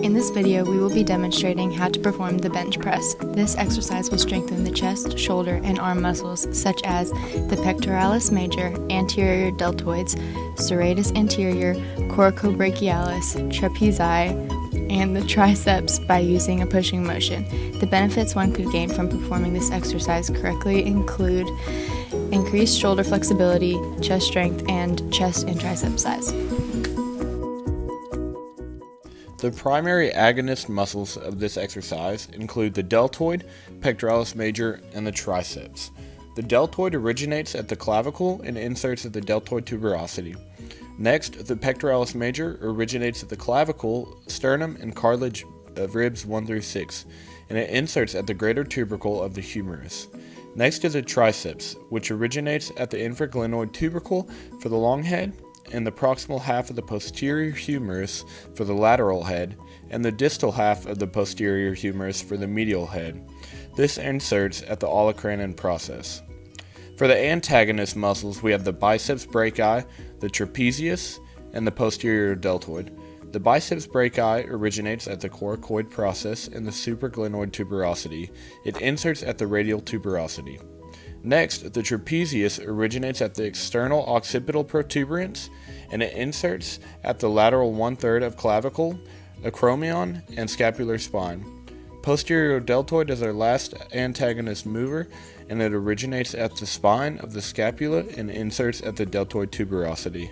In this video, we will be demonstrating how to perform the bench press. This exercise will strengthen the chest, shoulder, and arm muscles such as the pectoralis major, anterior deltoids, serratus anterior, coracobrachialis, trapezi, and the triceps by using a pushing motion. The benefits one could gain from performing this exercise correctly include increased shoulder flexibility, chest strength, and chest and tricep size. The primary agonist muscles of this exercise include the deltoid, pectoralis major, and the triceps. The deltoid originates at the clavicle and inserts at the deltoid tuberosity. Next, the pectoralis major originates at the clavicle, sternum, and cartilage of ribs 1 through 6, and it inserts at the greater tubercle of the humerus. Next is the triceps, which originates at the infraglenoid tubercle for the long head, and the proximal half of the posterior humerus for the lateral head, and the distal half of the posterior humerus for the medial head. This inserts at the olecranon process. For the antagonist muscles, we have the biceps brachii, the trapezius, and the posterior deltoid. The biceps brachii originates at the coracoid process in the supraglenoid tuberosity. It inserts at the radial tuberosity. Next, the trapezius originates at the external occipital protuberance, and it inserts at the lateral 1/3 of clavicle, acromion, and scapular spine. Posterior deltoid is our last antagonist mover, and it originates at the spine of the scapula and inserts at the deltoid tuberosity.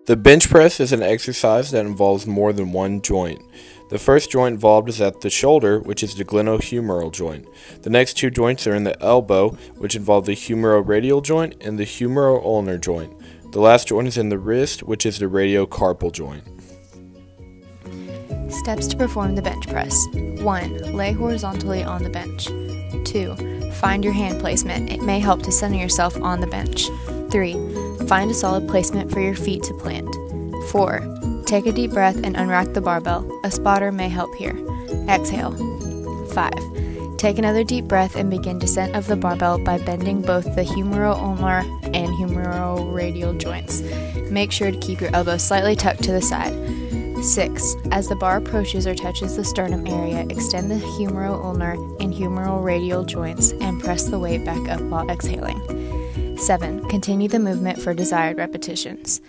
The bench press is an exercise that involves more than one joint. The first joint involved is at the shoulder, which is the glenohumeral joint. The next two joints are in the elbow, which involve the humeroradial joint and the humeroulnar joint. The last joint is in the wrist, which is the radiocarpal joint. Steps to perform the bench press. 1. Lay horizontally on the bench. 2. Find your hand placement. It may help to center yourself on the bench. 3. Find a solid placement for your feet to plant. 4. Take a deep breath and unrack the barbell. A spotter may help here. Exhale. 5. Take another deep breath and begin descent of the barbell by bending both the humeroulnar and humeroradial joints. Make sure to keep your elbows slightly tucked to the side. 6. As the bar approaches or touches the sternum area, extend the humeroulnar and humeroradial joints and press the weight back up while exhaling. 7. Continue the movement for desired repetitions.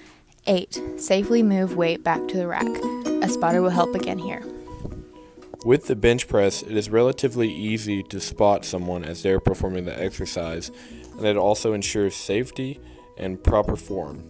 8. Safely move weight back to the rack. A spotter will help again here. With the bench press, it is relatively easy to spot someone as they are performing the exercise, and it also ensures safety and proper form.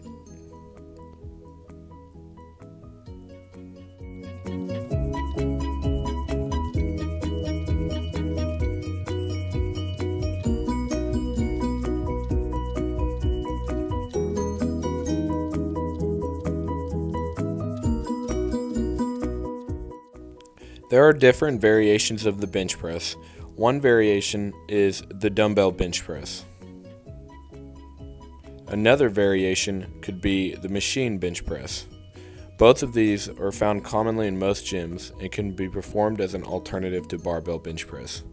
There are different variations of the bench press. One variation is the dumbbell bench press. Another variation could be the machine bench press. Both of these are found commonly in most gyms and can be performed as an alternative to barbell bench press.